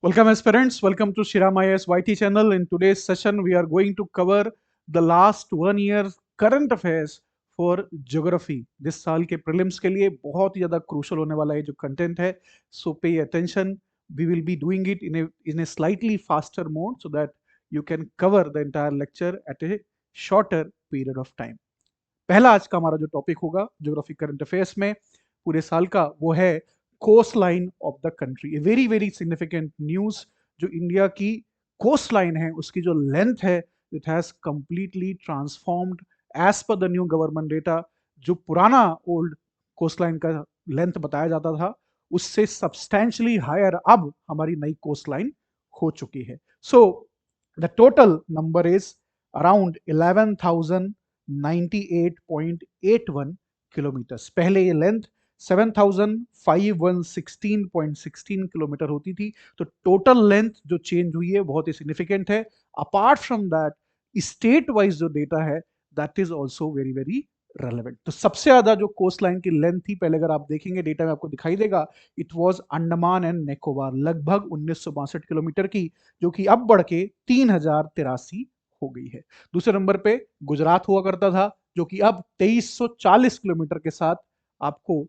Welcome aspirants, welcome to Shriram IAS YT channel. In today's session, we are going to cover the last 1 year current affairs for geography. This साल के prelims के लिए बहुत ही ज़्यादा crucial होने वाला है जो content है. So pay attention. We will be doing it in a slightly faster mode so that you can cover the entire lecture at a shorter period of time. पहला आज का हमारा जो टॉपिक होगा ज्योग्राफी करंट अफेयर्स में पूरे साल का वो है coast line of the country. A very very significant news. जो इंडिया की कोस्ट लाइन है उसकी जो लेंथ है it has completely transformed as per the new government data. जो पुराना ओल्ड कोस्ट लाइन का लेंथ बताया जाता था उससे सब्सटैंशियली हायर अब हमारी नई कोस्ट लाइन हो चुकी है. So the total number is around 11,098.81 kilometres. पहले ये लेंथ 7,516.16 किलोमीटर होती थी. तो टोटल लेंथ जो चेंज हुई है बहुत ही सिग्निफिकेंट है. Apart from that state wise जो डेटा है that is also very very relevant. तो सबसे ज्यादा जो कोस्ट लाइन की लेंथ थी पहले अगर आप देखेंगे डेटा में आपको दिखाई देगा it was Andaman and Nicobar लगभग 1962 किलोमीटर की, जो कि अब बढ़ के 3083 हो गई है. दूसरे नंबर पे गुजरात हुआ करता था जो कि अब 2340 किलोमीटर के साथ आपको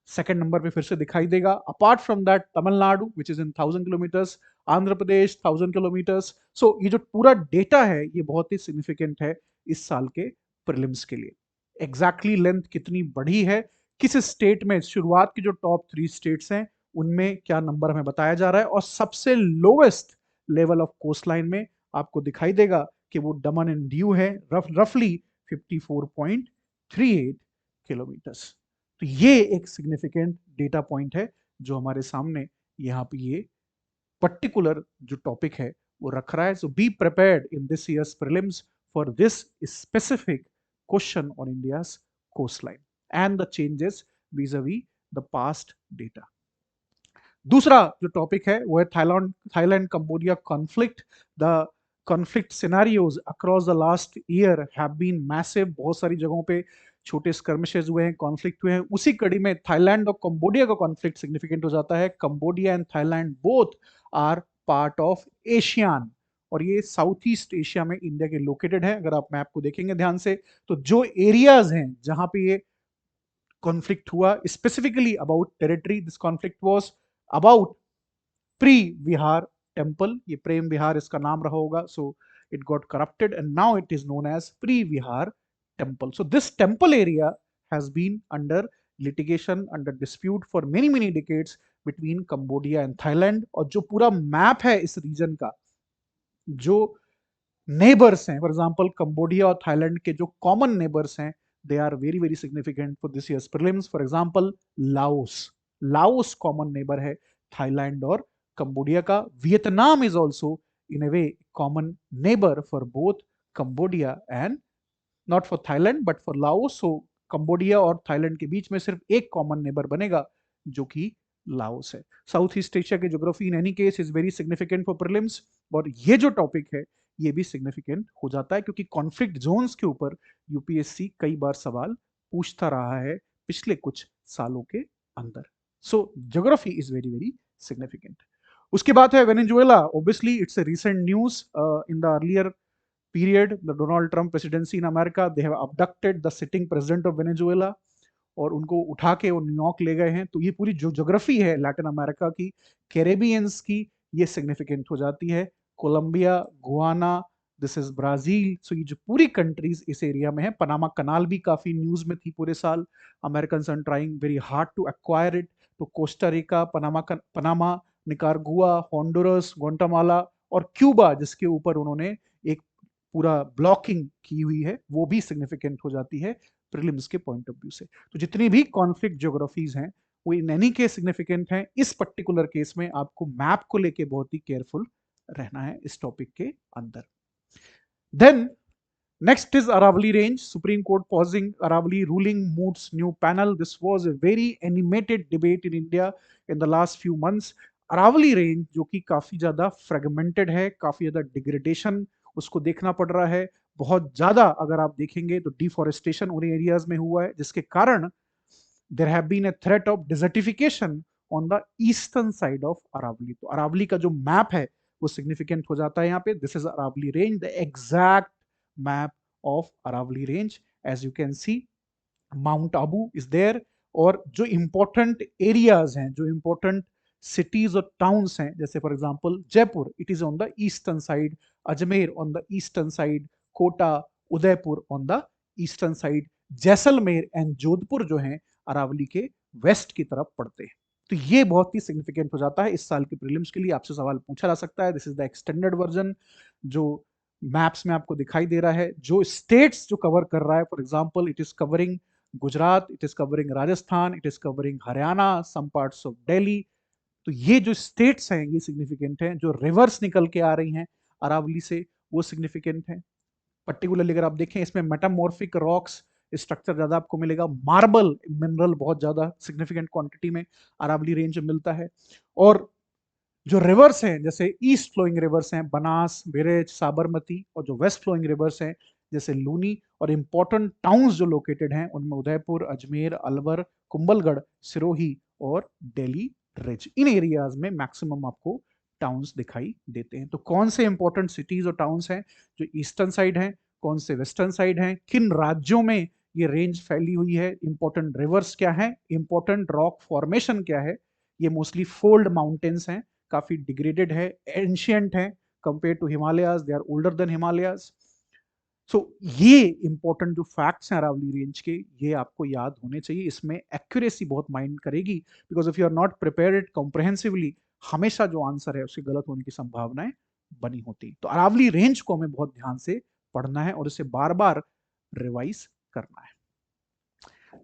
सेकंड नंबर पे फिर से दिखाई देगा. Apart from that Tamil Nadu which is in 1000 kilometres, Andhra Pradesh 1000 kilometres. So ये जो पूरा डेटा है ये बहुत ही सिग्निफिकेंट है इस साल के प्रीलिम्स के लिए. एग्जैक्टली लेंथ कितनी बढ़ी है, किस स्टेट में, शुरुआत की जो टॉप 3 स्टेट्स हैं उनमें क्या नंबर हमें बताया जा रहा है, और सबसे lowest level of coast line में आपको दिखाई देगा कि वो दमन एंड दीव है रफली 54.38 किलोमीटर्स. तो ये एक सिग्निफिकेंट डेटा पॉइंट है जो हमारे सामने यहाँ पे ये पर्टिकुलर जो टॉपिक है वो रख रहा है. So be prepared in this years prelims for this specific question on India's coast line and the changes vis-a-vis the past data. दूसरा जो टॉपिक है वो है Thailand Cambodia conflict. The conflict scenarios across the last year have been massive. बहुत सारी जगहों पे छोटे स्कर्मिशेस हुए हैं, कॉन्फ्लिक्ट हुए हैं. उसी कड़ी में थाईलैंड और कंबोडिया का कॉन्फ्लिक्ट सिग्निफिकेंट हो जाता है. Cambodia and Thailand both are part of ASEAN, और ये साउथ ईस्ट एशिया में इंडिया के लोकेटेड है. अगर आप मैप को देखेंगे ध्यान से तो जो एरियाज हैं जहां पे ये कॉन्फ्लिक्ट हुआ, specifically about territory, this conflict was about Preah Vihear temple. ये प्रेम विहार इसका नाम रहा होगा. So it got corrupted and now it is known as Preah Vihear temple. So this temple area has been under litigation, under dispute for many decades between Cambodia and Thailand. और जो पूरा map है इस reason का, जो neighbours हैं, for example Cambodia और Thailand के जो कॉमन नेबर्स हैं they are very very significant for this years prelims. For example Laos common neighbour है थाईलैंड और कंबोडिया का. Vietnam is also in a way common neighbour for both Cambodia and not for Thailand but for Laos. So Cambodia और Thailand के बीच में सिर्फ एक common neighbour बनेगा जो कि लाओस है. साउथ ईस्ट एशिया की geography in any case is very significant for prelims. और ये जो टॉपिक है ये भी सिग्निफिकेंट हो जाता है क्योंकि कॉन्फ्लिक्ट जोन्स के ऊपर यूपीएससी कई बार सवाल पूछता रहा है पिछले कुछ सालों के अंदर. So geography is very very significant. उसके बाद है Venezuela. Obviously it's a recent news. In the earlier period, the Donald Trump presidency in America, they have abducted the sitting president of Venezuela और उनको उठा के वो न्यूयॉर्क ले गए हैं. तो ये पूरी जो ज्योग्राफी है लैटिन अमेरिका की, कैरेबियंस की, ये सिग्निफिकेंट हो जाती है. Colombia, Guyana, this is Brazil. So ये जो पूरी कंट्रीज इस एरिया में है. पनामा कनाल भी काफी न्यूज में थी पूरे साल. American are trying very hard to acquire it. तो Costa Rica, Panama, Nicaragua, Honduras, Guatemala और क्यूबा जिसके ऊपर उन्होंने एक पूरा ब्लॉकिंग की हुई है वो भी सिग्निफिकेंट हो जाती है प्रीलिम्स के पॉइंट ऑफ व्यू से. तो जितनी भी कॉन्फ्लिक्ट ज्योग्राफीज हैं वो इन एनी केस सिग्निफिकेंट हैं. इस पर्टिकुलर केस में आपको मैप को लेके बहुत ही केयरफुल रहना है इस टॉपिक के अंदर. Then next is Aravali Range. Supreme Court pausing Aravali ruling moots new panel. This was a very animated debate in India in the last few months. Aravali Range जो कि काफी ज्यादा फ्रेगमेंटेड है, काफी ज्यादा डिग्रेडेशन उसको देखना पड़ रहा है. बहुत ज्यादा अगर आप देखेंगे तो डिफॉरेस्टेशन उन एरियाज में हुआ है जिसके कारण there have been a threat of desertification on the eastern side of Aravalli. तो अरावली का जो मैप है वो सिग्निफिकेंट हो जाता है यहाँ पे। This is Aravalli range, the exact map of Aravalli range. As you can see mount Abu is there, और जो इंपॉर्टेंट एरियाज हैं, जो इंपॉर्टेंट सिटीज और टाउन्स हैं, जैसे for example Jaipur, it is on the eastern side, Ajmer on the eastern side, Kota, Udaipur on the eastern side, Jaisalmer and Jodhpur जो हैं अरावली के वेस्ट की तरफ पड़ते हैं। तो ये बहुत ही सिग्निफिकेंट हो जाता है इस साल के प्रीलिम्स के लिए, आपसे सवाल पूछा जा सकता है। This is the extended version जो मैप्स में आपको दिखाई दे रहा है, जो स्टेट्स जो कवर कर रहा है। For example it is covering Gujarat, it is covering Rajasthan, it is covering Haryana, some parts of Delhi. तो ये जो स्टेट्स हैं ये सिग्निफिकेंट हैं। जो रिवर्स निकल के आ रही हैं अरावली से वो सिग्निफिकेंट है। पर्टिकुलरली अगर आप देखें इसमें मेटामॉर्फिक रॉक्स स्ट्रक्चर ज्यादा आपको मिलेगा, मार्बल मिनरल बहुत ज्यादा सिग्निफिकेंट क्वांटिटी में अरावली रेंज में मिलता है। और जो रिवर्स हैं, जैसे ईस्ट फ्लोइंग रिवर्स हैं बनास, बिरेच, साबरमती, और जो वेस्ट फ्लोइंग रिवर्स हैं जैसे लूनी, और इंपॉर्टेंट टाउन्स जो लोकेटेड हैं उनमें उदयपुर, अजमेर, अलवर, कुंभलगढ़, सिरोही और दिल्ली रिज, इन एरियाज में मैक्सिमम आपको टाउन्स दिखाई देते हैं। तो कौन से इंपॉर्टेंट सिटीज और टाउन्स हैं जो ईस्टर्न साइड हैं, कौन से वेस्टर्न साइड हैं, किन राज्यों में ये रेंज फैली हुई है, इंपॉर्टेंट रिवर्स क्या है, इंपॉर्टेंट रॉक फॉर्मेशन क्या है। ये मोस्टली फोल्ड माउंटेन्स हैं, काफी डिग्रेडेड है, एंशियंट है compare to Himalayas, they are older than Himalayas. So ये इंपॉर्टेंट जो फैक्ट्स हैं अरावली रेंज के, ये आपको याद होने चाहिए। इसमें एक्यूरेसी बहुत माइंड करेगी, because if you are not prepared comprehensively, हमेशा जो आंसर है उसके गलत होने की संभावनाएं बनी होती। तो अरावली रेंज को हमें बहुत ध्यान से पढ़ना है और इसे बार बार रिवाइज करना है।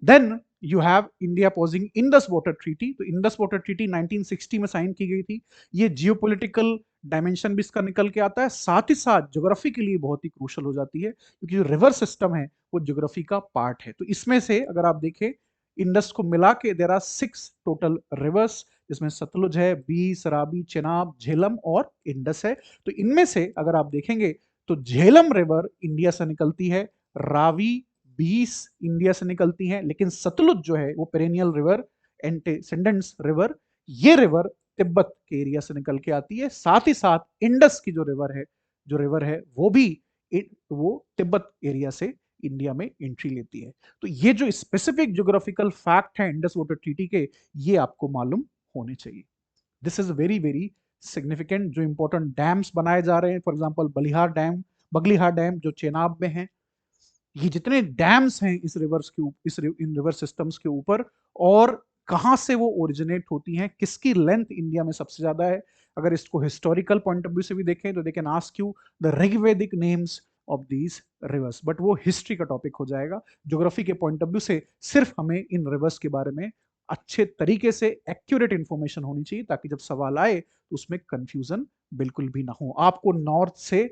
Then you have India posing Indus water treaty. तो इंडस वाटर ट्रीटी 1960 में साइन की गई थी। ये जियोपॉलिटिकल डायमेंशन भी इसका निकल के आता है, साथ ही साथ ज्योग्राफी के लिए बहुत ही क्रूशल हो जाती है, क्योंकि जो रिवर सिस्टम है वो ज्योग्राफी का पार्ट है। तो इसमें से अगर आप देखें इंडस को मिला के देयर आर 6 टोटल रिवर्स, जिसमें सतलुज है, बीस, रावी, चेनाब, झेलम और इंडस है। तो इनमें से अगर आप देखेंगे तो झेलम रिवर इंडिया से निकलती है, रावी, बीस इंडिया से निकलती हैं, लेकिन सतलुज जो है वो पेरेनियल रिवर, एंटेसेंडेंट्स रिवर, ये रिवर तिब्बत के एरिया से निकल के आती है। साथ ही साथ इंडस की जो रिवर है वो भी वो तिब्बत एरिया से इंडिया में एंट्री लेती है। तो ये जो स्पेसिफिक ज्योग्राफिकल फैक्ट है इंडस वाटर ट्रीटी के, ये आपको मालूम होने चाहिए। This is very very significant. जो इंपॉर्टेंट डैम्स बनाए जा रहे हैं, फॉर एग्जांपल बगलिहार डैम जो चेनाब में है, ये जितने डैम्स हैं इस रिवर्स के इन रिवर सिस्टम्स के ऊपर, और कहां से वो ओरिजिनेट होती हैं, किसकी लेंथ इंडिया में सबसे ज्यादा है। अगर इसको हिस्टोरिकल पॉइंट ऑफ व्यू से भी देखें तो they can ask you the Rigvedic names of these rivers, but वो हिस्ट्री का टॉपिक हो जाएगा। ज्योग्राफी के पॉइंट ऑफ व्यू से सिर्फ हमें इन रिवर्स के बारे में अच्छे तरीके से एक्यूरेट इंफॉर्मेशन होनी चाहिए, ताकि जब सवाल आए तो उसमें कंफ्यूजन बिल्कुल भी ना हो। आपको नॉर्थ से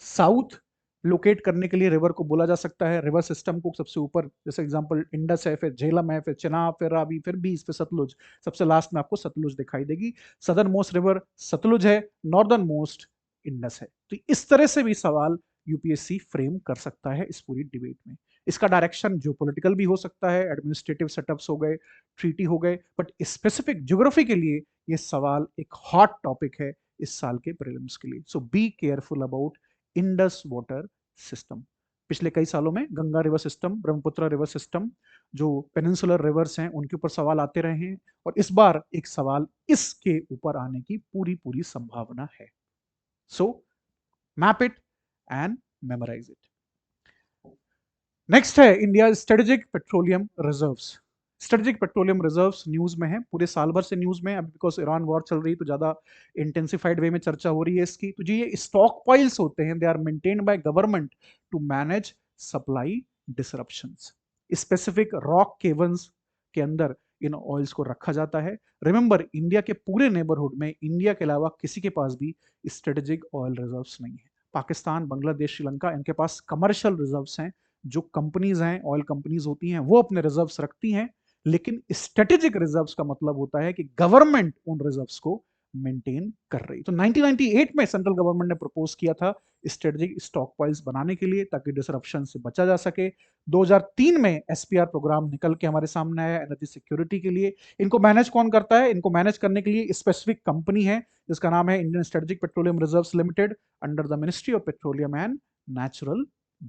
साउथ लोकेट करने के लिए रिवर को बोला जा सकता है, रिवर सिस्टम को सबसे ऊपर, जैसे एग्जांपल इंडस है, फिर झेलम है, फिर चिनाब, फिर रावी, फिर बीस, फिर सतलुज, सबसे लास्ट में आपको सतलुज दिखाई देगी। सदर्न मोस्ट रिवर सतलुज है, नॉर्दर्न मोस्ट इंडस है। तो इस तरह से भी सवाल यूपीएससी फ्रेम कर सकता है इस पूरी डिबेट में। इसका डायरेक्शन जियोपॉलिटिकल भी हो सकता है, एडमिनिस्ट्रेटिव सेटअप्स हो गए, ट्रीटी हो गए, बट स्पेसिफिक ज्योग्राफी के लिए ये सवाल एक हॉट टॉपिक है इस साल के प्रीलिम्स के लिए। So be careful about Indus water system. पिछले कई सालों में Ganga river system, Brahmaputra river system, जो पेनिनसुलर रिवर्स हैं उनके ऊपर सवाल आते रहे हैं, और इस बार एक सवाल इसके ऊपर आने की पूरी पूरी संभावना है। So map it and memorise it. Next है India strategic petroleum reserves. Strategic petroleum reserves news में है, पूरे साल भर से न्यूज में, अब बिकॉज ईरान वॉर चल रही तो ज्यादा इंटेंसिफाइड वे में चर्चा हो रही है इसकी। तो ये स्टॉक पाइल्स होते हैं, they are maintained by government to manage supply disruptions. Specific rock caverns के अंदर इन ऑयल्स को रखा जाता है। रिमेंबर, इंडिया के पूरे नेबरहुड में इंडिया के अलावा किसी के पास भी स्ट्रेटेजिक ऑयल रिजर्व्स नहीं है। पाकिस्तान, बांग्लादेश, श्रीलंका, इनके पास कमर्शियल रिजर्व्स हैं, जो कंपनीज हैं, ऑयल कंपनीज होती हैं, वो अपने रिजर्व्स रखती हैं। लेकिन स्ट्रेटेजिक रिजर्व्स का मतलब होता है कि गवर्नमेंट उन रिजर्व्स को मेंटेन कर रही। तो 1998 में सेंट्रल गवर्नमेंट ने प्रपोज किया था स्ट्रेटेजिक स्टॉक पाइल्स बनाने के लिए ताकि डिसरप्शन से बचा जा सके। 2003 में एसपीआर प्रोग्राम निकल के हमारे सामने आया एनर्जी सिक्योरिटी के लिए। इनको मैनेज कौन करता है? इनको मैनेज करने के लिए स्पेसिफिक कंपनी है जिसका नाम है Indian strategic petroleum reserves limited under the ministry of petroleum and natural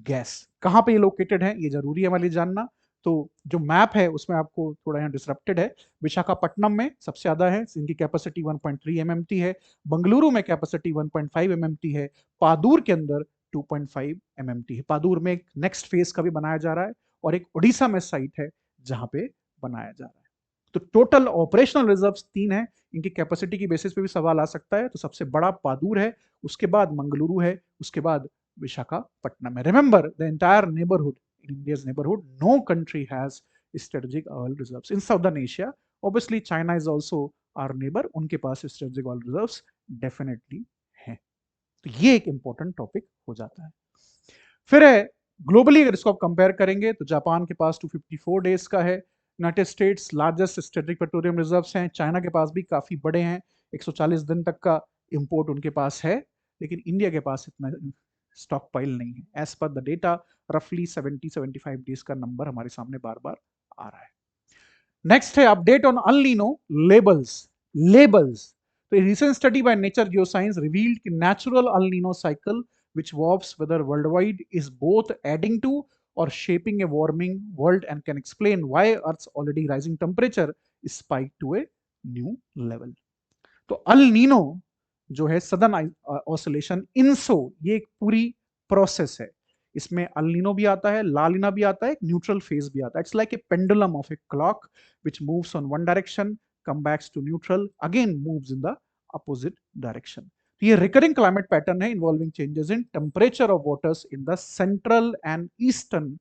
gas. कहां पे ये लोकेटेड है ये जरूरी है हमारे लिए जानना। तो जो मैप है उसमें आपको थोड़ा यहाँ डिसरप्टेड है। विशाखापट्टनम में सबसे ज्यादा है, इनकी कैपेसिटी 1.3 एमएमटी है। बंगलुरु में कैपेसिटी 1.5 एमएमटी है। पादूर के अंदर 2.5 एमएमटी है। पादूर में एक नेक्स्ट फेज का भी बनाया जा रहा है और एक उड़ीसा में साइट है जहां पे बनाया जा रहा है। तो टोटल ऑपरेशनल रिजर्व्स 3 है। इनकी कैपेसिटी की बेसिस पे भी सवाल आ सकता है। तो सबसे बड़ा पादूर है, उसके बाद मंगलुरु है, उसके बाद विशाखापट्टनम है। Remember the entire neighbourhood, in India's neighborhood, no country has strategic oil reserves. In Southern Asia, obviously China is also our neighbor, उनके पास strategic oil reserves definitely हैं। तो ये एक इंपॉर्टेंट टॉपिक हो जाता है। फिर है ग्लोबली, अगर इसको आप कंपेयर करेंगे तो जापान के पास 254 डेज का है। United states largest strategic petroleum reserves हैं। चाइना के पास भी काफी बड़े हैं, 140 दिन तक का इंपोर्ट उनके पास है। लेकिन इंडिया के पास इतना स्टॉक पाइल नहीं है। एज पर द डेटा रफली 70-75 डेज का नंबर हमारे सामने बार बार आ रहा है। नेक्स्ट है update on El Nino labels. Labels, तो recent study by Nature Geoscience revealed कि natural El Nino cycle which warps weather worldwide is both adding to or shaping a warming world and can explain why Earth's already rising temperature is spiked to a new level. तो El Nino जो है southern oscillation इंसो, ये एक पूरी process है। इसमें El Nino भी आता है, ला लीना भी आता है, न्यूट्रल फेज भी आता है। It's like a pendulum of a clock which moves on one direction, come backs to neutral, again moves in the opposite direction. ये रिकरिंग क्लाइमेट पैटर्न है involving changes in temperature of waters in the central and eastern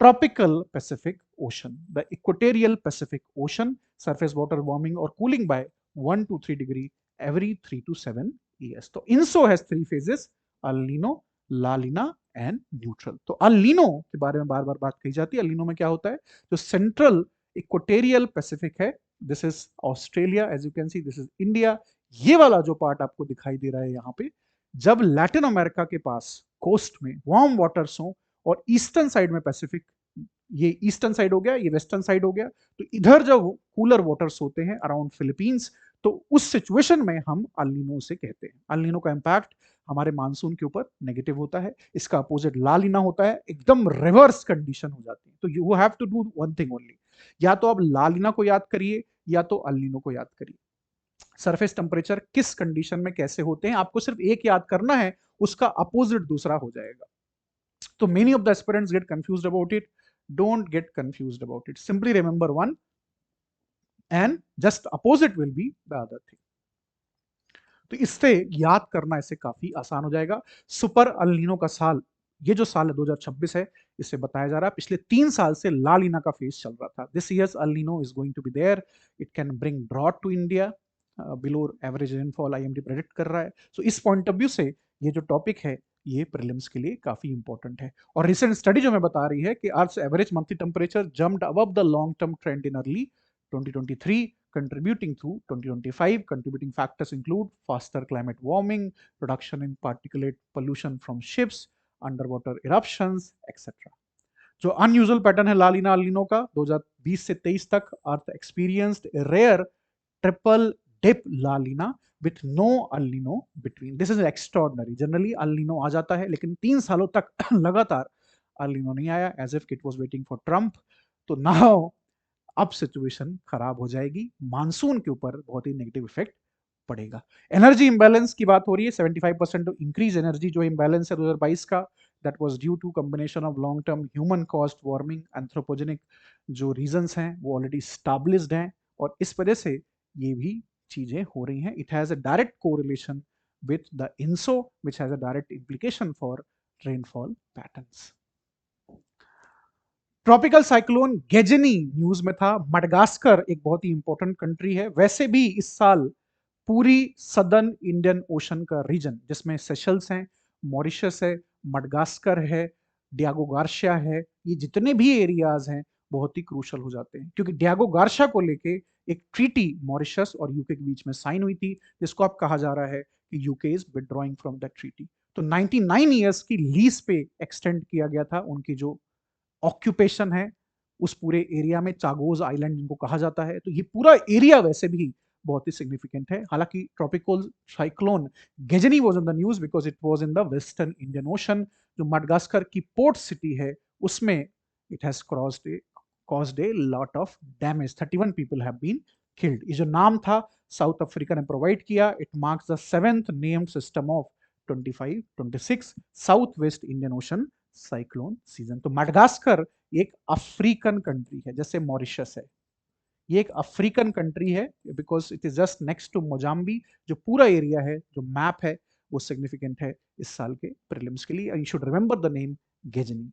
tropical Pacific Ocean. The equatorial Pacific Ocean surface water warming or cooling by 1 to 3 degree every 3 to 7 years. तो INSO has 3 phases: El Nino, La Nina and neutral. तो El Nino के बारे में बार बार बात कही जाती है। El Nino में क्या होता है? जो सेंट्रल इक्वेटोरियल पैसिफिक है, this is Australia, as you can see this is India. ये वाला जो पार्ट आपको दिखाई दे रहा है यहाँ पे, जब लैटिन अमेरिका के पास कोस्ट में वार्म वाटर्स हो और ईस्टर्न साइड में पैसिफिक, ये ईस्टर्न साइड हो गया, ये वेस्टर्न साइड हो गया, तो इधर जब कूलर वाटर्स होते हैं अराउंड फिलीपींस, तो उस सिचुएशन में हम अल नीनो से कहते हैं। अल नीनो का इंपैक्ट हमारे मानसून के ऊपर नेगेटिव होता है। इसका अपोजिट ला लीना होता है, एकदम रिवर्स कंडीशन हो जाती है। तो you have to do one thing only, या तो आप ला लीना को याद करिए या तो अल नीनो को याद करिए। सरफेस टेम्परेचर किस कंडीशन में कैसे होते हैं आपको सिर्फ एक याद करना है, उसका अपोजिट दूसरा हो जाएगा। So many of the aspirants get confused about it. Don't get confused about it. Simply remember one and just opposite will be the other thing. तो इससे याद करना इससे काफी आसान हो जाएगा। सुपर अल नीनो का साल, ये जो साल है 2026 है, इससे बताया जा रहा है पिछले 3 साल से ला लीना का फेज चल रहा था। This years El Nino is going to be there, it can bring drought to India, below average rainfall IMD predict कर रहा है। सो इस पॉइंट ऑफ व्यू से ये जो टॉपिक है ये प्रीलिम्स के लिए काफी इंपॉर्टेंट है। और रिसेंट स्टडी जो मैं बता रही है कि earth's average monthly temperature jumped above the long term trend in early 2023, contributing through 2025. Contributing factors include faster climate warming, reduction in particulate pollution from ships, underwater eruptions, etc. जो unusual pattern है ला Leena El Nino का, 2020 से 23 तक earth experienced a rare triple dip La Nina with no El Nino between. This is extraordinary. Generally El Nino आ जाता है, लेकिन 3 सालों तक लगातार El Nino नहीं आया, as if it was waiting for Trump. तो now अब सिचुएशन खराब हो जाएगी, मानसून के ऊपर बहुत ही नेगेटिव इफेक्ट पड़ेगा। एनर्जी इंबैलेंस की बात हो रही है, 75% इंक्रीज एनर्जी जो इंबैलेंस है 2022 का, that was due to combination of long term human caused warming, anthropogenic जो रीजंस हैं वो ऑलरेडी स्टैब्लिश्ड हैं, और इस वजह से ये भी चीजें हो रही हैं। It has a direct correlation with the ENSO which has a direct implication for rainfall patterns. Tropical cyclone Gezani news में था। मडगास्कर एक बहुत ही इंपॉर्टेंट कंट्री है। वैसे भी इस साल पूरी सदर्न इंडियन ओशन का रीजन, जिसमें सेशल्स हैं, मॉरिशस है, मडगास्कर है, डियागो गार्शिया है, ये जितने भी एरियाज हैं बहुत ही क्रूशल हो जाते हैं, क्योंकि डियागो गार्शिया को लेके एक ट्रीटी मॉरिशस और यूके के बीच में साइन हुई थी, जिसको अब कहा जा रहा है कि UK is withdrawing from that treaty. तो 99 ईयर्स की लीज पे एक्सटेंड किया गया था उनकी जो ऑक्यूपेशन है उस पूरे एरिया में, चागोज आइलैंड जिनको कहा जाता है। तो ये पूरा एरिया वैसे भी बहुत ही सिग्निफिकेंट है। हालांकि tropical cyclone Gezani was in the news because it was in the western Indian ocean. जो मडगास्कर की पोर्ट सिटी है उसमें इट हैज caused a lot of damage. 31 people have been killed. ये जो नाम था साउथ अफ्रीका ने प्रोवाइड किया, it marks the 7th named system of 25-26 south west Indian ocean cyclone season. तो मडगास्कर एक अफ्रीकन कंट्री है, जैसे मॉरिशस है, ये एक अफ्रीकन कंट्री है because it is just next to Mozambique. जो पूरा एरिया है, जो मैप है, वो सिग्निफिकेंट है इस साल के प्रीलिम्स के लिए। You should remember the name Gezani.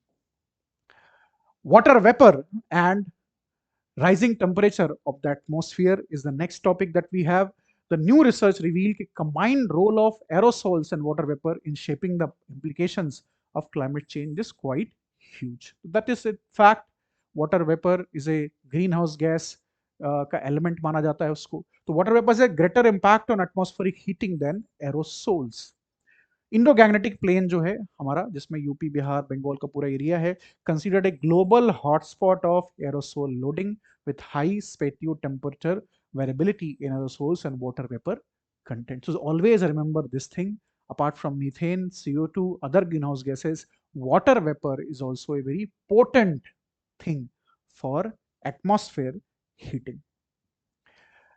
Water vapour and rising temperature of the atmosphere is the next topic that we have. The new research revealed the combined role of aerosols and water vapor in shaping the implications of climate change is quite huge. That is a fact. Water vapor is a greenhouse gas का element माना जाता है उसको। तो water vapor has a greater impact on atmospheric heating than aerosols. Indo Gangetic plain जो है हमारा, जिसमें यूपी, बिहार, बंगाल का पूरा एरिया है, considered a global hotspot of aerosol loading with high spatio temperature variability in aerosols and water vapour content. So always remember this thing, apart from methane, CO2, other greenhouse gases, water vapor is also a very potent thing for atmosphere heating.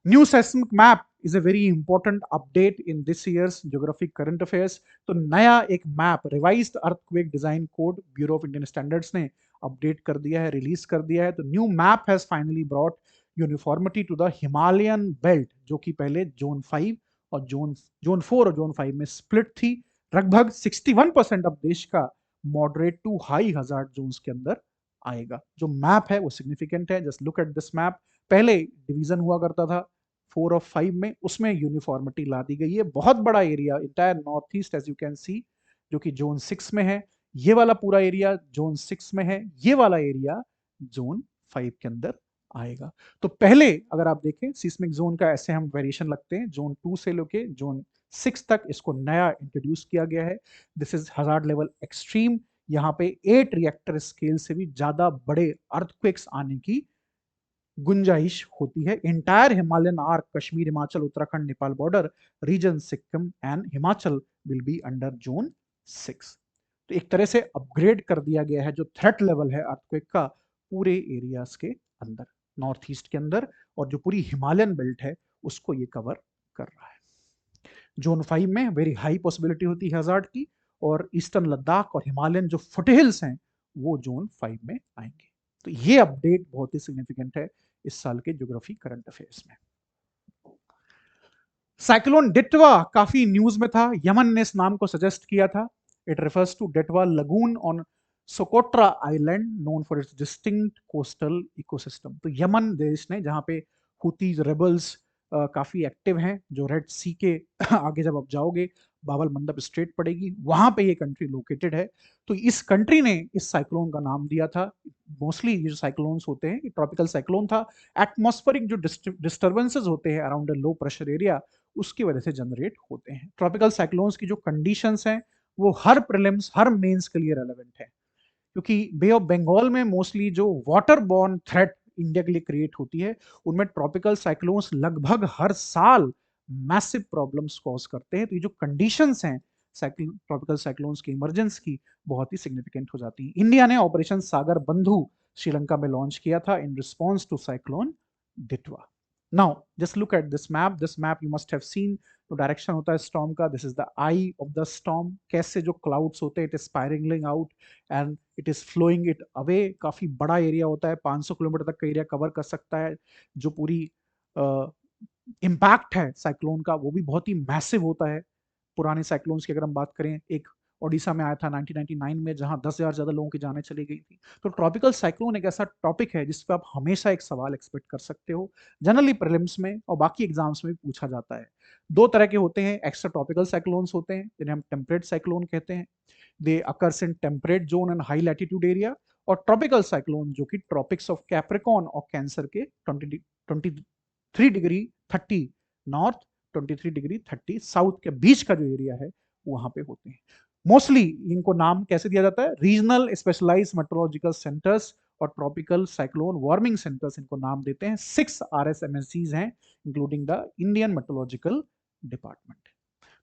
New seismic map is a very important update in this year's geographic current affairs. तो नया एक map, revised earthquake design code bureau of Indian standards ने update कर दिया है, release कर दिया है। तो new map has finally brought uniformity to the Himalayan belt, जो कि पहले जोन 5 और जोन 4 और जोन 5 में स्प्लिट थी। लगभग 61% अब देश का moderate to high hazard zones के अंदर आएगा। जो मैप है वो सिग्निफिकेंट है। Just look at this map. पहले डिवीजन हुआ करता था 4 और 5 में, उसमें यूनिफॉर्मिटी ला दी गई है। बहुत बड़ा area entire north east as you can see, जो कि जोन 6 में है। ये वाला पूरा एरिया जोन 6 में है, ये वाला एरिया जोन 5 के अंदर आएगा। तो पहले अगर आप देखें सिस्मिक जोन का ऐसे हम वेरिएशन लगते हैं, जोन 2 से लेके जोन 6 तक इसको नया इंट्रोड्यूस किया गया है। This is hazard level extreme. यहाँ पे 8 रिएक्टर स्केल से भी ज्यादा बड़े अर्थक्वेक्स आने की गुंजाइश होती है। Entire Himalayan arc, Kashmir, Himachal, Uttarakhand, Nepal border region, Sikkim and Himachal will be under zone 6। तो एक तरह से अपग्रेड कर दिया गया है जो थ्रेट लेवल है अर्थक्वेक का पूरे एरियाज के अंदर, नॉर्थ ईस्ट के अंदर, और जो पूरी हिमालयन बेल्ट है उसको ये कवर कर रहा है। जोन 5 में वेरी हाई पॉसिबिलिटी होती है हजार्ड की, और ईस्टर्न लद्दाख और हिमालयन जो फुटहिल्स हैं वो जोन 5 में आएंगे। तो ये अपडेट बहुत ही सिग्निफिकेंट है इस साल के ज्योग्राफी करंट अफेयर्स में। साइक्लोन डिटवा काफी न्यूज में था। यमन ने इस नाम को सजेस्ट किया था। It refers to Ditwah lagoon on Socotra island known for its distinct coastal ecosystem. तो यमन देश ने, जहां पे हुती रेबल्स काफी एक्टिव हैं, जो रेड सी के आगे जब आप जाओगे बाबल मंदब स्ट्रेट पड़ेगी, वहां पे ये कंट्री लोकेटेड है। तो इस कंट्री ने इस साइक्लोन का नाम दिया था। मोस्टली ये जो साइक्लोन्स होते हैं ये ट्रॉपिकल साइक्लोन था। एटमॉस्फेरिक जो डिस्टर्बेंसेस होते हैं अराउंड अ लो प्रेशर एरिया, उसकी वजह से जनरेट होते हैं। ट्रॉपिकल साइक्लोन्स की जो कंडीशंस हैं वो हर प्रीलिम्स, हर मेंस के लिए रेलेवेंट है, क्योंकि बे ऑफ बंगाल में मोस्टली जो वाटर बॉर्न थ्रेट इंडिया के लिए क्रिएट होती है, उनमें ट्रॉपिकल साइक्लोन्स लगभग हर साल मैसिव प्रॉब्लम्स कॉज करते हैं। तो ये जो कंडीशंस हैं ट्रॉपिकल साइक्लोन्स की इमरजेंस की, बहुत ही सिग्निफिकेंट हो जाती है। इंडिया ने ऑपरेशन सागर बंधु श्रीलंका में लॉन्च किया था in response to cyclone Ditwah. Now just look at this map. This map you must have seen. तो डायरेक्शन होता है स्टॉर्म का, this is the eye of the storm. कैसे जो क्लाउड्स होते हैं, it is spiralling out and it is flowing it away. काफी बड़ा एरिया होता है, 500 किलोमीटर तक का एरिया कवर कर सकता है। जो पूरी इम्पैक्ट है साइक्लोन का वो भी बहुत ही मैसिव होता है। पुराने साइक्लोन्स की अगर हम बात करें, एक ओडिशा में आया था 1999 में, जहां 10,000 ज्यादा लोगों की जानें चली गई थी। तो ट्रॉपिकल साइक्लोन एक ऐसा टॉपिक है जिस पर आप हमेशा एक सवाल एक्सपेक्ट कर सकते हो। जनरली प्रीलिम्स में और बाकी एग्जाम्स में भी पूछा जाता है। दो तरह के होते हैं, एक्स्ट्रा ट्रॉपिकल साइक्लोन्स होते हैं जिन्हें हम टेम्परेट साइक्लोन कहते हैं। They occurs in temperate zone and high latitude area. और ट्रॉपिकल साइक्लोन जो कि ट्रॉपिक्स ऑफ कैप्रिकॉर्न और कैंसर के 20 3 डिग्री 30 नॉर्थ, 23 डिग्री 30 साउथ के बीच का जो एरिया है वहां पे होते हैं। मोस्टली इनको नाम कैसे दिया जाता है? रीजनल स्पेशलाइज्ड मेट्रोलॉजिकल सेंटर्स और ट्रॉपिकल साइक्लोन वार्मिंग सेंटर्स इनको नाम देते हैं। 6 RSMSCs हैं including the Indian meteorological department.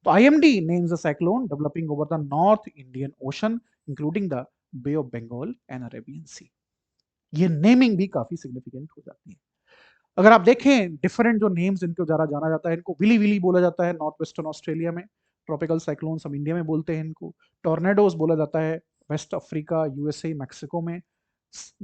तो IMD names a cyclone developing over the North Indian Ocean including the Bay of Bengal and Arabian Sea। ये naming भी काफी सिग्निफिकेंट हो जाती है। अगर आप देखें डिफरेंट जो नेम्स इनको ज़्यादा जाना जाता है, इनको विली विली बोला जाता है नॉर्थ वेस्टर्न ऑस्ट्रेलिया में, ट्रॉपिकल साइक्लोन्स हम इंडिया में बोलते हैं इनको, टॉर्नेडोज बोला जाता है वेस्ट अफ्रीका USA मैक्सिको में,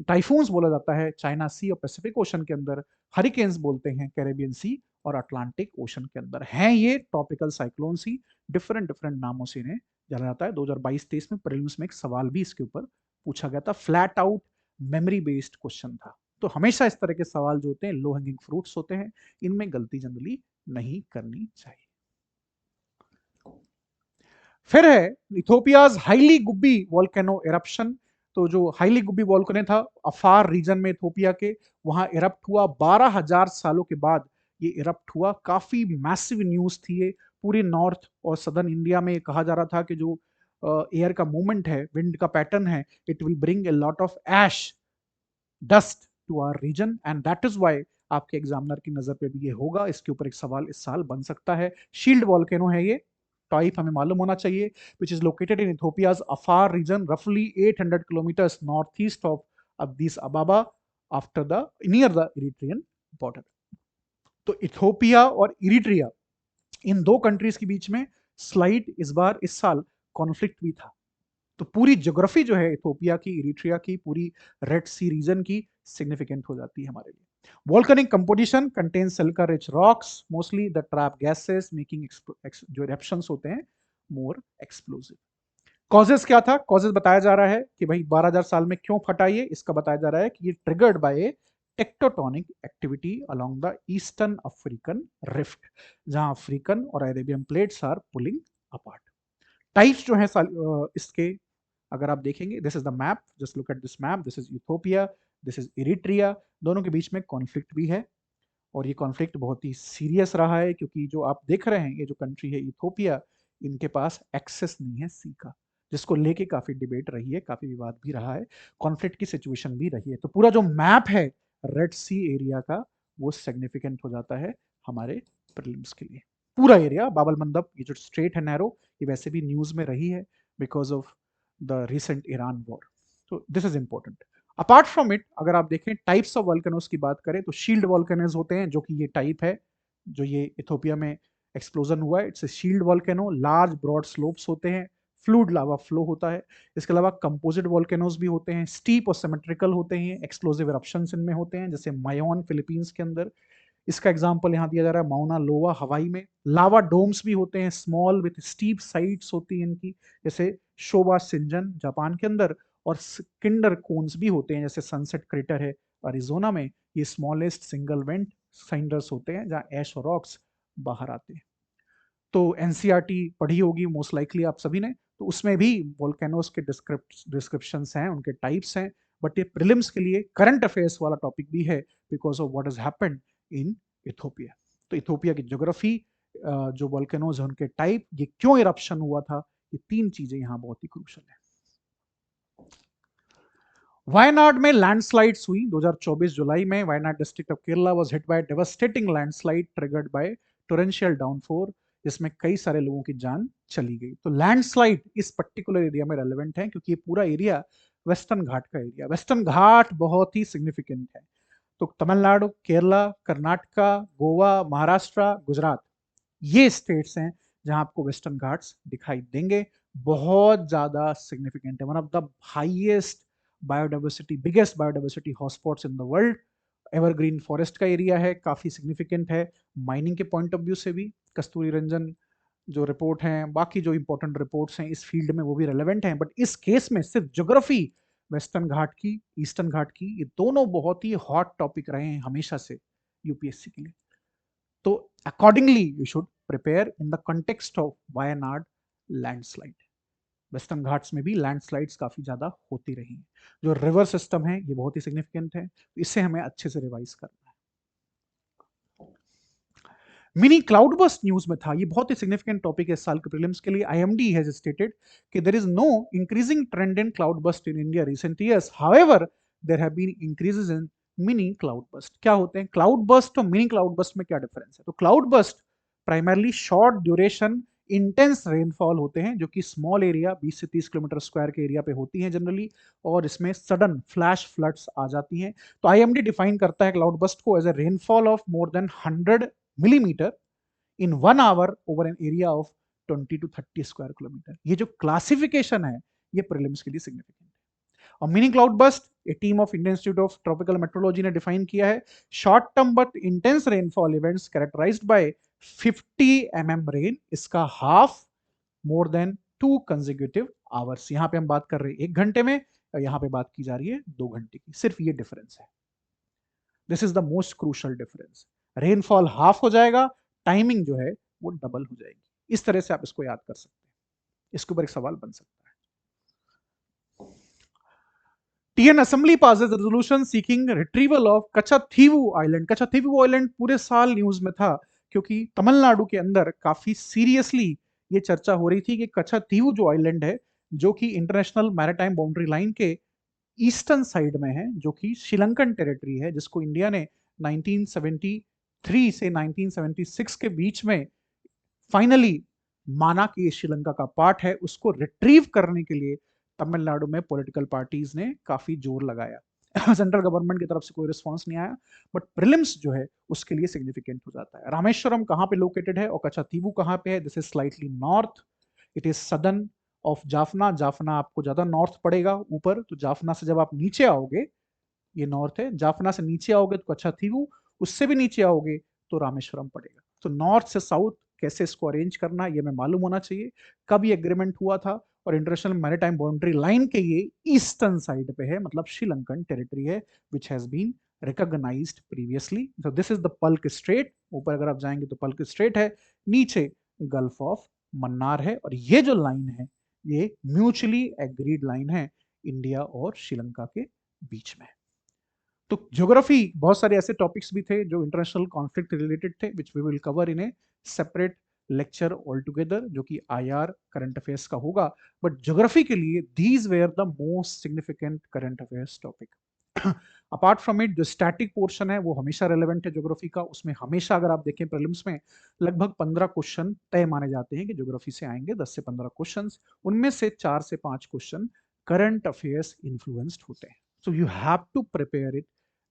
टाइफून्स बोला जाता है चाइना सी और पैसिफिक ओशन के अंदर, हरिकेन्स बोलते हैं कैरेबियन सी और अटलांटिक ओशन के अंदर। हैं ये ट्रॉपिकल साइक्लोन्स ही, डिफरेंट डिफरेंट नामों से इन्हें जाना जाता है। 2022-23 में प्रीलिम्स में एक सवाल भी इसके ऊपर पूछा गया था, flat out memory based question था। तो हमेशा इस तरह के सवाल जो होते हैं लो हैंगिंग फ्रूट्स होते हैं, इनमें गलती जनरली नहीं करनी चाहिए। फिर है इथोपियाज हाईली गुब्बी वॉल्केनो एरप्शन। तो जो हाईली गुब्बी वॉल्केनो था अफार रीजन में इथोपिया के, वहां इरप्ट हुआ 12,000 सालों के बाद ये इरप्ट हुआ। काफी मैसिव न्यूज थी ये, पूरे नॉर्थ और सदर्न इंडिया में कहा जा रहा था कि जो एयर का मूवमेंट है, विंड का पैटर्न है, it will bring a lot of ash dust to our region and that is why आपके एग्जामिनर की नजर पे भी ये होगा, इसके ऊपर एक सवाल इस साल बन सकता है। शील्ड वॉल्केनो है ये, टाइप हमें मालूम होना चाहिए, which is located in Ethiopia's Afar region रफली 800 kilometres north east of Addis Ababa after the near the Eritrean border. तो इथोपिया और इरिट्रिया इन दो कंट्रीज के बीच में स्लाइड इस बार इस साल कॉन्फ्लिक्ट भी था। तो पूरी ज्योग्राफी जो है इथोपिया की, इरिट्रिया की, पूरी रेड सी रीजन की सिग्निफिकेंट हो जाती है हमारे लिए। Volcanic composition contains silica rich rocks, mostly the trap gases making जो eruptions होते हैं more explosive। कॉजेस क्या था? कॉजेस बताया जा रहा है कि भाई 12,000 साल में क्यों फटा ये, इसका बताया जा रहा है कि ये triggered by tectonic activity along the eastern African rift, जहां अफ्रीकन और Arabian plates are pulling apart. Types जो है इसके अगर आप देखेंगे, this is the map, just look at this map, this is Ethiopia, this is Eritrea, दोनों के बीच में कॉन्फ्लिक्ट भी है और ये कॉन्फ्लिक्ट बहुत ही सीरियस रहा है क्योंकि जो आप देख रहे हैं ये जो कंट्री है इथोपिया, इनके पास एक्सेस नहीं है सी का, जिसको लेके काफी डिबेट रही है, काफी विवाद भी रहा है, कॉन्फ्लिक्ट की सिचुएशन भी रही है। तो पूरा जो मैप है रेड सी एरिया का वो सिग्निफिकेंट हो जाता है हमारे प्रीलिम्स के लिए। पूरा एरिया बाबल मंदब, ये जो स्ट्रेट है नैरो, ये वैसे भी न्यूज में रही है because of the recent Iran war. तो this is important. Apart from it अगर आप देखें टाइप्स ऑफ वॉल्केनोज की बात करें तो शील्ड वॉल्केनोज होते हैं, जो कि ये टाइप है जो ये इथोपिया में एक्सप्लोजन हुआ है, it's a shield volcano. Large broad slopes होते हैं, फ्लूड लावा फ्लो होता है। इसके अलावा कंपोजिट वॉल्केनोज भी होते हैं, स्टीप और सिमेट्रिकल होते हैं, एक्सप्लोजिव इरप्शंस इनमें होते हैं, जैसे मायोन फिलीपींस के अंदर। इसका एग्जाम्पल यहाँ दिया जा रहा है माउना लोवा हवाई में। लावा डोम्स भी होते हैं, स्मॉल विथ स्टीप साइड्स होती हैं इनकी, जैसे शोबा सिंजन जापान के अंदर, और किंडर कोन्स भी होते हैं जैसे सनसेट क्रेटर है अरिजोना में। ये स्मॉलेस्ट सिंगल वेंट साइंडर्स होते हैं जहाँ ऐश और रॉक्स बाहर आते हैं। तो एनसीईआरटी पढ़ी होगी मोस्ट लाइकली आप सभी ने, तो उसमें भी वोल्केनोस के डिस्क्रिप्शंस हैं, उनके टाइप्स हैं, बट ये प्रीलिम्स के लिए करंट अफेयर्स वाला टॉपिक भी है because of what has happened in Ethiopia. तो इथोपिया की ज्योग्राफी, जो वोल्केनोज है उनके टाइप, ये क्यों इरप्शन हुआ था, ये तीन चीजें यहाँ बहुत ही क्रूशल है। वायनाड में लैंडस्लाइड्स हुई 2024 जुलाई में। Wayanad district of Kerala was hit by devastating landslide triggered by torrential downfall, जिसमें कई सारे लोगों की जान चली गई। तो लैंडस्लाइड इस पर्टिकुलर एरिया में रेलेवेंट है क्योंकि ये पूरा एरिया वेस्टर्न घाट का एरिया, वेस्टर्न घाट बहुत ही सिग्निफिकेंट है। तो तमिलनाडु, केरला, कर्नाटका, गोवा, महाराष्ट्र, गुजरात, ये स्टेट्स हैं जहां आपको वेस्टर्न घाट्स दिखाई देंगे। बहुत ज्यादा सिग्निफिकेंट है, one of the highest biodiversity, biggest biodiversity hotspots in the world. Evergreen forest का एरिया है, काफी सिग्निफिकेंट है माइनिंग के पॉइंट ऑफ व्यू से भी। कस्तूरी रंजन जो रिपोर्ट हैं, बाकी जो इंपॉर्टेंट रिपोर्ट्स हैं इस फील्ड में वो भी रेलेवेंट हैं, बट इस केस में सिर्फ ज्योग्राफी वेस्टर्न घाट की, ईस्टर्न घाट की, ये दोनों बहुत ही हॉट टॉपिक रहे हैं हमेशा से यूपीएससी के लिए। तो accordingly you should prepare in the context of Wayanad landslide. Western Ghats में भी लैंडस्लाइड्स काफी ज्यादा होती रही हैं। जो रिवर सिस्टम है ये बहुत ही सिग्निफिकेंट है, इससे हमें अच्छे से रिवाइज करना है। मिनी क्लाउड बस्ट न्यूज में था, ये बहुत ही सिग्निफिकेंट टॉपिक है इस साल के प्रीलिम्स के लिए। आईएमडी हैज स्टेटेड कि there is no increasing trend in cloudburst in India recent years, however there have been increases in mini cloudburst. क्या होते हैं क्लाउड बस्ट और मिनी क्लाउड बस्ट में क्या डिफरेंस है? तो cloudburst primarily short duration intense rainfall होते हैं, जो कि स्मॉल एरिया 20 से 30 किलोमीटर स्क्वायर के एरिया पे होती हैं जनरली, और इसमें सडन फ्लैश फ्लड्स आ जाती हैं। तो आईएमडी डिफाइन करता है क्लाउड बस्ट को as a rainfall of more than 100 millimetre in 1 hour over an area of 20 to 30 square kilometre. ये जो क्लासिफिकेशन है ये प्रीलिम्स के लिए सिग्निफिकेंट है। और mini cloudburst a team of Indian institute of tropical meteorology ने डिफाइन किया है, short term but intense rainfall events characterised by 50 mm rain, इसका half more than 2 consecutive hours. यहां पे हम बात कर रहे हैं 1 घंटे में, और यहां पे बात की जा रही है 2 घंटे की, सिर्फ ये डिफरेंस है। This is the most crucial difference. Rainfall half हो जाएगा, टाइमिंग जो है वो डबल हो जाएगी। इस तरह से आप इसको याद कर सकते हैं, इसके ऊपर एक सवाल बन सकता है। TN assembly passes a resolution seeking retrieval of Katchatheevu island. Katchatheevu island पूरे साल न्यूज में था, क्योंकि तमिलनाडु के अंदर काफी सीरियसली ये चर्चा हो रही थी कि कच्छाथीवू जो आइलैंड है, जो कि इंटरनेशनल मैरिटाइम बाउंड्री लाइन के ईस्टर्न साइड में है, जो कि श्रीलंकन टेरिटरी है, जिसको इंडिया ने 1973 से 1976 के बीच में फाइनली माना कि ये श्रीलंका का पार्ट है, उसको रिट्रीव करने के लिए तमिलनाडु में पॉलिटिकल पार्टीज ने काफी जोर लगाया। सेंट्रल गवर्नमेंट की तरफ से कोई रिस्पांस नहीं आया, बट प्रीलिम्स जो है उसके लिए सिग्निफिकेंट हो जाता है। रामेश्वरम कहां पे लोकेटेड है और कच्छाथीवू कहां पे है? This is slightly north, it is southern of Jaffna. Jaffna आपको ज्यादा नॉर्थ पड़ेगा ऊपर, तो जाफना से जब आप नीचे आओगे, ये नॉर्थ है, जाफना से नीचे आओगे तो कच्छाथीवू, उससे भी नीचे आओगे तो रामेश्वरम पड़ेगा। तो नॉर्थ से साउथ कैसे इसको अरेंज करना ये मैं मालूम होना चाहिए, कब ये एग्रीमेंट हुआ था, और इंटरनेशनल मैरिटाइम बाउंड्री लाइन के ये ईस्टर्न साइड पे है, मतलब श्रीलंकन टेरिटरी है, which has been recognised previously. तो this is the Palk strait, ऊपर अगर आप जाएंगे तो पल्क स्ट्रेट है, नीचे गल्फ ऑफ मन्नार है, और ये जो लाइन है ये म्यूचुअली एग्रीड लाइन है इंडिया और श्रीलंका के बीच में। तो ज्योग्राफी बहुत सारे ऐसे टॉपिक्स भी थे जो इंटरनेशनल कॉन्फ्लिक्ट रिलेटेड थे, which we will cover in a separate lecture all together, जो कि आईआर करंट अफेयर्स का होगा। बट ज्योग्राफी के लिए these where the most significant current affairs topic. Apart from it, जो स्टैटिक पोर्शन है वो हमेशा रेलेवेंट है ज्योग्राफी का, उसमें हमेशा अगर आप देखें प्रीलिम्स में लगभग 15 क्वेश्चन तय माने जाते हैं कि ज्योग्राफी से आएंगे, 10 से 15 क्वेश्चन, उनमें से 4 से 5 क्वेश्चन करंट अफेयर्स इन्फ्लुएंस्ड होते हैं। So you have to prepare it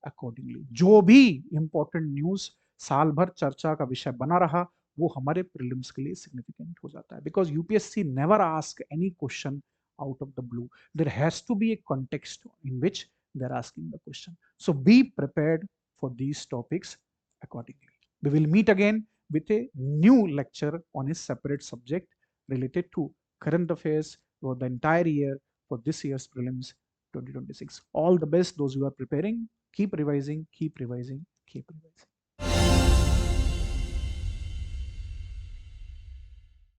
accordingly. जो भी इंपॉर्टेंट न्यूज साल भर चर्चा का विषय बना रहा, वो हमारे प्रीलिम्स के लिए सिग्निफिकेंट हो जाता है, because UPSC never ask any question out of the blue. There has to be a context in which they're asking the question. So be prepared for these topics accordingly. We will meet again with a new lecture on a separate subject related to current affairs for the entire year for this year's prelims 2026. All the best those who are preparing. Keep revising, keep revising, keep revising.